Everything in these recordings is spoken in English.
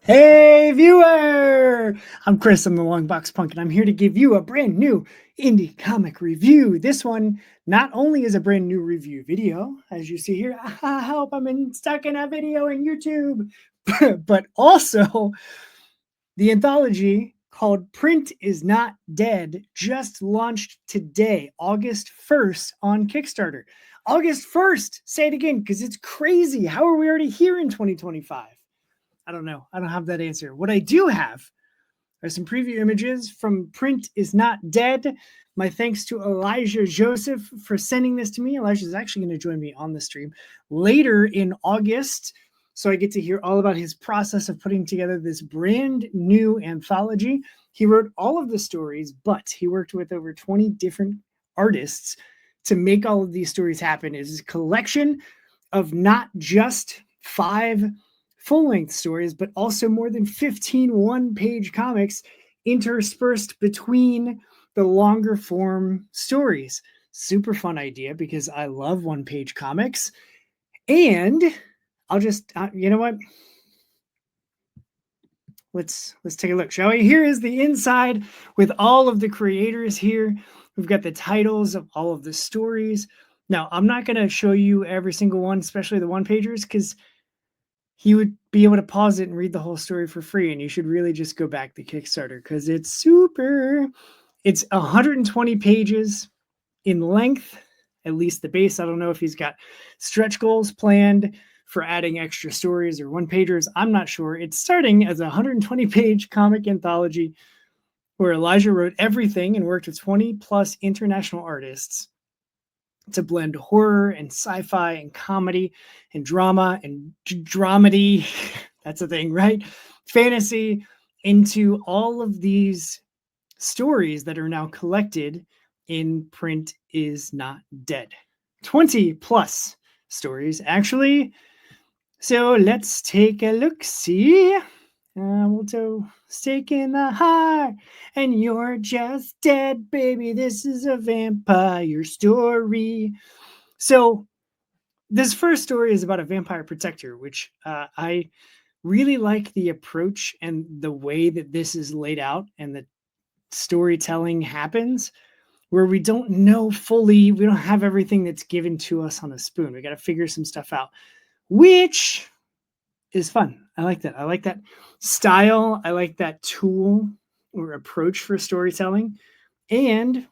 Hey viewer! I'm Chris, I'm the Long Box Punk, and I'm here to give you a brand new indie comic review. This one not only is a brand new review video, as you see here, help, stuck in a video in YouTube, but also the anthology called Print is Not Dead just launched today, August 1st on Kickstarter. August 1st! Say it again, because it's crazy. How are we already here in 2025? I don't know. I don't have that answer. What I do have are some preview images from Print is Not Dead. My thanks to Elijah Joseph for sending this to me. Elijah is actually going to join me on the stream later in August. So I get to hear all about his process of putting together this brand new anthology. He wrote all of the stories, but he worked with over 20 different artists to make all of these stories happen. It's a collection of not just 5 full-length stories, but also more than 15 one-page comics interspersed between the longer form stories. Super fun idea because I love one-page comics. And I'll just, you know what? Let's take a look, shall we? Here is the inside with all of the creators here. We've got the titles of all of the stories. Now, I'm not going to show you every single one, especially the one-pagers, because you would be able to pause it and read the whole story for free. And you should really just go back to Kickstarter because it's super. It's 120 pages in length, at least the base. I don't know if he's got stretch goals planned for adding extra stories or one-pagers. I'm not sure. It's starting as a 120-page comic anthology where Elijah wrote everything and worked with 20 plus international artists to blend horror and sci-fi and comedy and drama and dramedy, that's a thing, right? Fantasy into all of these stories that are now collected in Print is Not Dead. 20 plus stories, actually. So let's take a look. See? We'll do Stake in the Heart, and you're just dead, baby. This is a vampire story. So this first story is about a vampire protector, which I really like the approach and the way that this is laid out and the storytelling happens, where we don't know fully, we don't have everything that's given to us on a spoon. We got to figure some stuff out, which is fun. I like that. I like that style. I like that tool or approach for storytelling. And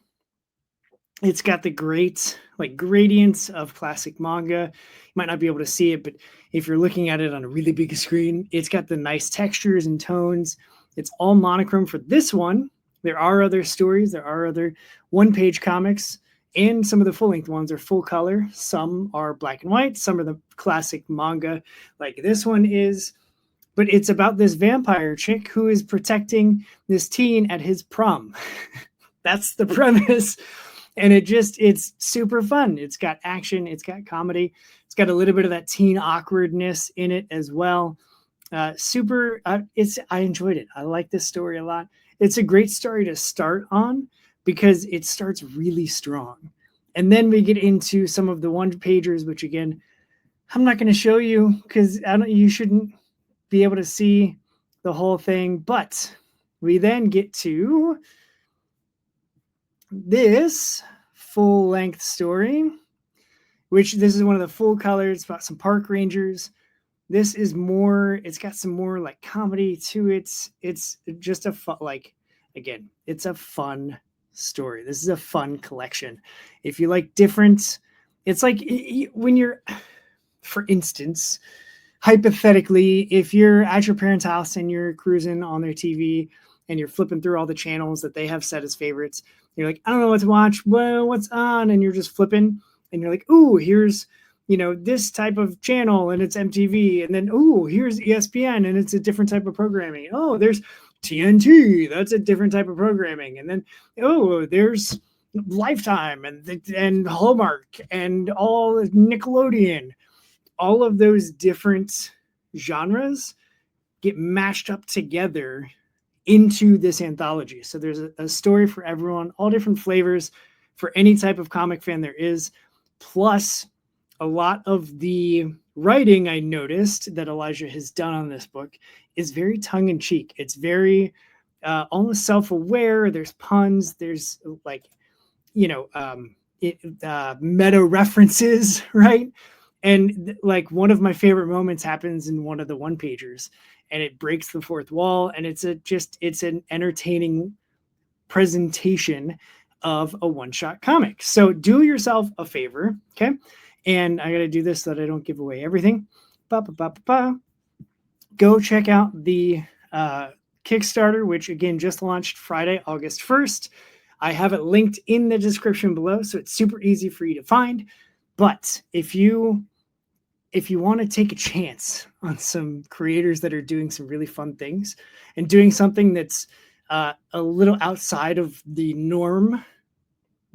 it's got the great like gradients of classic manga. You might not be able to see it, but if you're looking at it on a really big screen, it's got the nice textures and tones. It's all monochrome for this one. There are other stories. There are other one-page comics, and some of the full-length ones are full color. Some are black and white. Some are the classic manga, like this one is. But it's about this vampire chick who is protecting this teen at his prom. That's the premise. And it's super fun. It's got action. It's got comedy. It's got a little bit of that teen awkwardness in it as well. I enjoyed it. I like this story a lot. It's a great story to start on because it starts really strong. And then we get into some of the one-pagers, which again, I'm not going to show you because you shouldn't be able to see the whole thing. But we then get to this full-length story, which this is one of the full colors. It's about some park rangers. This is more, it's got some more like comedy to it. It's just a fun, it's a fun story. This is a fun collection. If you like different, it's like when you're, for instance, hypothetically, if you're at your parents' house and you're cruising on their TV and you're flipping through all the channels that they have set as favorites, you're like, I don't know what to watch. Well, what's on? And you're just flipping and you're like, ooh, here's, this type of channel and it's MTV. And then, ooh, here's ESPN and it's a different type of programming. Oh, there's TNT. That's a different type of programming. And then, oh, there's Lifetime and Hallmark and all Nickelodeon. All of those different genres get mashed up together into this anthology. So there's a story for everyone, all different flavors for any type of comic fan there is. Plus, a lot of the writing I noticed that Elijah has done on this book is very tongue-in-cheek. It's very almost self-aware. There's puns. There's like, you know, meta references, right? And like one of my favorite moments happens in one of the one pagers, and it breaks the fourth wall, and it's an entertaining presentation of a one-shot comic. So do yourself a favor, okay? And I got to do this so that I don't give away everything. Go check out the Kickstarter, which again just launched Friday, August 1st. I have it linked in the description below, so it's super easy for you to find. But if you want to take a chance on some creators that are doing some really fun things and doing something that's a little outside of the norm,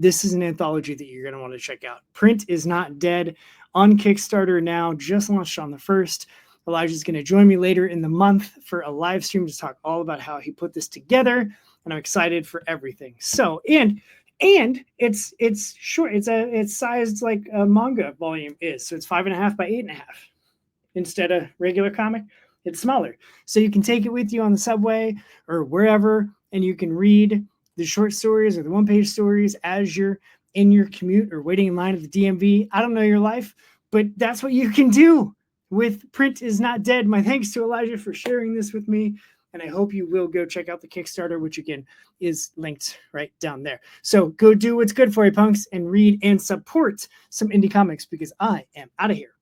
this is an anthology that you're going to want to check out. Print is Not Dead on Kickstarter now, just launched on the 1st. Elijah's going to join me later in the month for a live stream to talk all about how he put this together, and I'm excited for everything. So, and it's short. It's sized like a manga volume is, so it's 5.5 by 8.5 instead of regular comic. It's smaller, so you can take it with you on the subway or wherever, and you can read the short stories or the one-page stories as you're in your commute or waiting in line at the DMV. I don't know your life, but that's what you can do with Print is Not Dead. My thanks to Elijah for sharing this with me, and I hope you will go check out the Kickstarter, which again is linked right down there. So go do what's good for you, punks, and read and support some indie comics, because I am out of here.